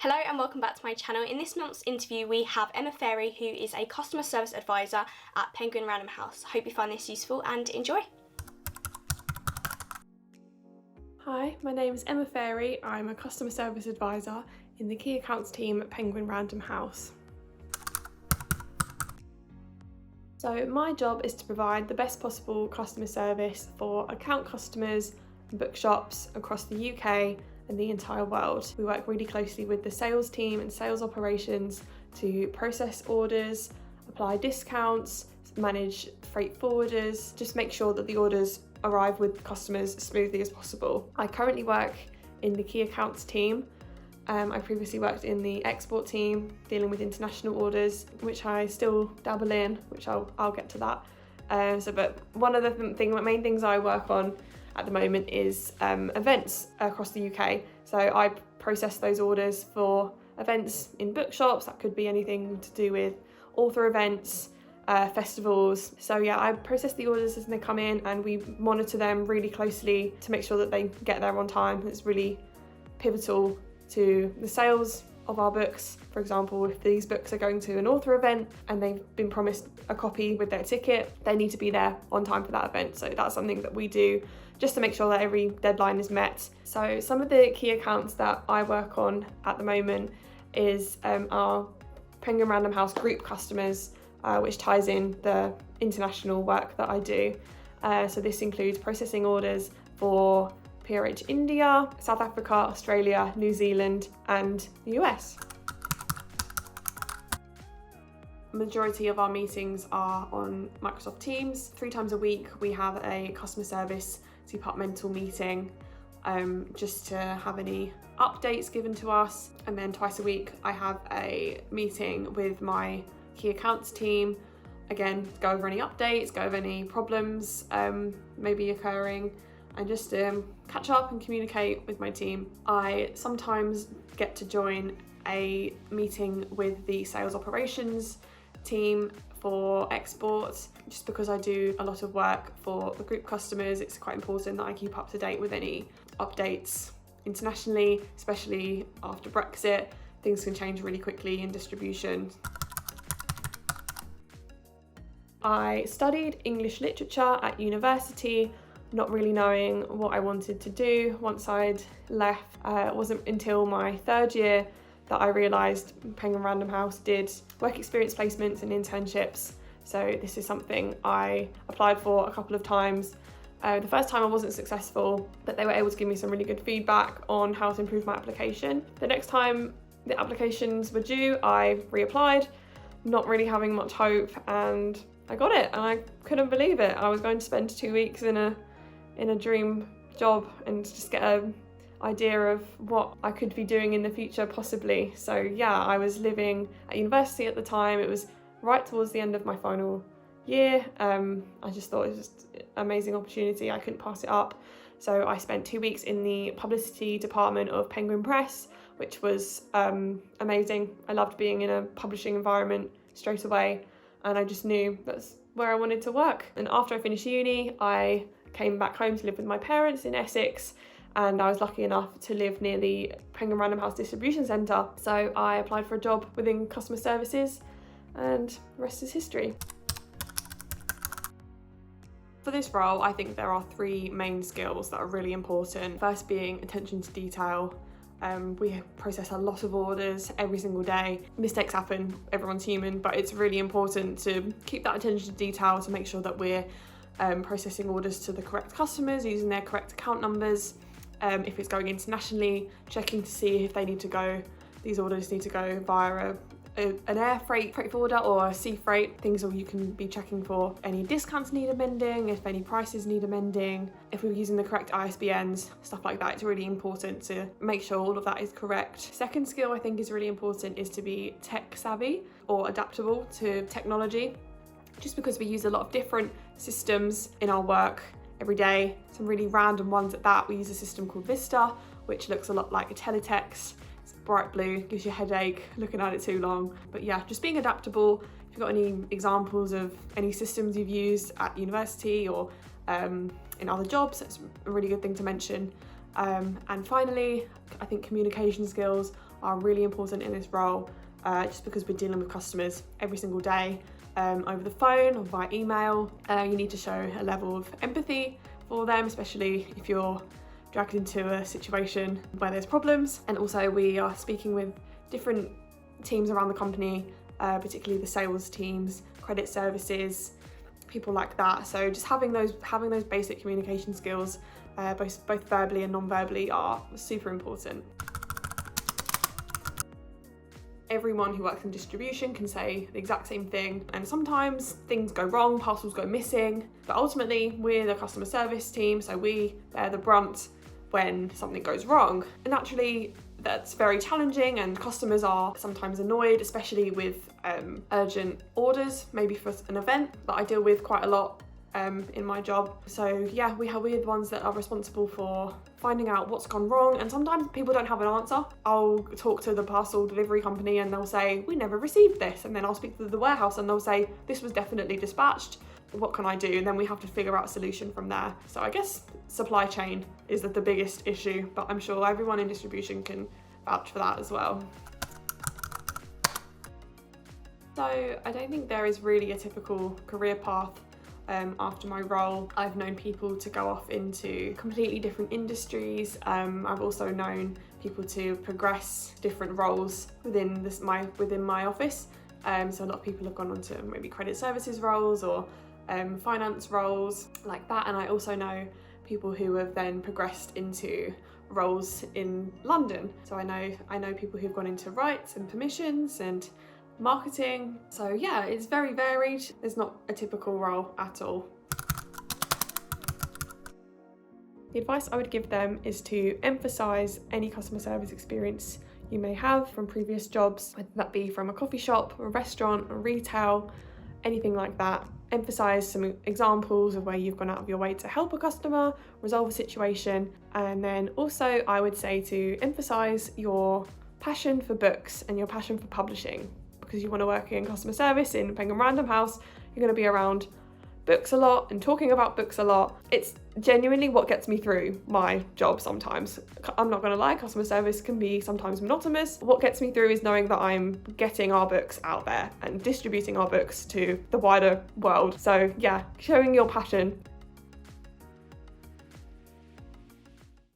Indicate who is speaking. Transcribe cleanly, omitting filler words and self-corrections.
Speaker 1: Hello and welcome back to my channel. In this month's interview we have Emma Fairey, who is a customer service advisor at Penguin Random House. I hope you find this useful and enjoy.
Speaker 2: Hi, my name is Emma Fairey. I'm a customer service advisor in the key accounts team at Penguin Random House. So my job is to provide the best possible customer service for account customers and bookshops across the UK and the entire world. We work really closely with the sales team and sales operations to process orders, apply discounts, manage freight forwarders, just make sure that the orders arrive with customers as smoothly as possible. I currently work in the key accounts team. I previously worked in the export team, dealing with international orders, which I still dabble in, which I'll get to that. But one of the main things I work on at the moment is events across the UK. So I process those orders for events in bookshops. That could be anything to do with author events, festivals. So yeah, I process the orders as they come in and we monitor them really closely to make sure that they get there on time. It's really pivotal to the sales of our books. For example, if these books are going to an author event and they've been promised a copy with their ticket, they need to be there on time for that event. So that's something that we do just to make sure that every deadline is met. So some of the key accounts that I work on at the moment is our Penguin Random House group customers, which ties in the international work that I do. So this includes processing orders for PRH India, South Africa, Australia, New Zealand and the US. Majority of our meetings are on Microsoft Teams. 3 times a week we have a customer service departmental meeting just to have any updates given to us, and then twice a week I have a meeting with my key accounts team, again to go over any updates, go over any problems maybe occurring, and just catch up and communicate with my team. I sometimes get to join a meeting with the sales operations team for exports, just because I do a lot of work for the group customers. It's quite important that I keep up to date with any updates internationally, especially after Brexit. Things can change really quickly in distribution. I studied English literature at university, not really knowing what I wanted to do once I'd left. It wasn't until my 3rd year that I realised Penguin Random House did work experience placements and internships. So this is something I applied for a couple of times. The first time I wasn't successful, but they were able to give me some really good feedback on how to improve my application. The next time the applications were due, I reapplied, not really having much hope, and I got it and I couldn't believe it. I was going to spend 2 weeks in a dream job and just get an idea of what I could be doing in the future possibly. So yeah, I was living at university at the time. It was right towards the end of my final year. I just thought it was just an amazing opportunity. I couldn't pass it up. So I spent 2 weeks in the publicity department of Penguin Press, which was amazing. I loved being in a publishing environment straight away, and I just knew that's where I wanted to work. And after I finished uni, I came back home to live with my parents in Essex, and I was lucky enough to live near the Penguin Random House distribution centre. So I applied for a job within customer services, and the rest is history. For this role, I think there are 3 main skills that are really important. First being attention to detail. We process a lot of orders every single day. Mistakes happen, everyone's human, but it's really important to keep that attention to detail to make sure that we're processing orders to the correct customers, using their correct account numbers. If it's going internationally, checking to see if these orders need to go via an air freight forwarder or a sea freight. Things that you can be checking for any discounts need amending, if any prices need amending, if we're using the correct ISBNs, stuff like that. It's really important to make sure all of that is correct. Second skill I think is really important is to be tech savvy or adaptable to technology, just because we use a lot of different systems in our work every day, some really random ones at that. We use a system called Vista, which looks a lot like a teletext. It's bright blue, gives you a headache looking at it too long. But yeah, just being adaptable. If you've got any examples of any systems you've used at university or in other jobs, that's a really good thing to mention. And finally, I think communication skills are really important in this role, just because we're dealing with customers every single day, over the phone or via email. You need to show a level of empathy for them, especially if you're dragged into a situation where there's problems. And also we are speaking with different teams around the company, particularly the sales teams, credit services, people like that. So just having those basic communication skills, both verbally and non-verbally, are super important. Everyone who works in distribution can say the exact same thing, and sometimes things go wrong, parcels go missing, but ultimately we're the customer service team, so we bear the brunt when something goes wrong. And naturally that's very challenging, and customers are sometimes annoyed, especially with urgent orders, maybe for an event that I deal with quite a lot in my job. So yeah, we're the ones that are responsible for finding out what's gone wrong, and sometimes people don't have an answer. I'll talk to the parcel delivery company and they'll say, we never received this, and then I'll speak to the warehouse and they'll say, this was definitely dispatched, what can I do? And then we have to figure out a solution from there. So I guess supply chain is the biggest issue, but I'm sure everyone in distribution can vouch for that as well. So I don't think there is really a typical career path after my role. I've known people to go off into completely different industries. I've also known people to progress different roles within my office. So a lot of people have gone on to maybe credit services roles or finance roles like that. And I also know people who have then progressed into roles in London. So I know people who've gone into rights and permissions and marketing. So yeah, it's very varied. There's not a typical role at all. The advice I would give them is to emphasise any customer service experience you may have from previous jobs, whether that be from a coffee shop, a restaurant, or retail, anything like that. Emphasise some examples of where you've gone out of your way to help a customer, resolve a situation. And then also I would say to emphasise your passion for books and your passion for publishing, because you want to work in customer service in Penguin Random House. You're going to be around books a lot and talking about books a lot. It's genuinely what gets me through my job sometimes. I'm not going to lie, customer service can be sometimes monotonous. What gets me through is knowing that I'm getting our books out there and distributing our books to the wider world. So yeah, showing your passion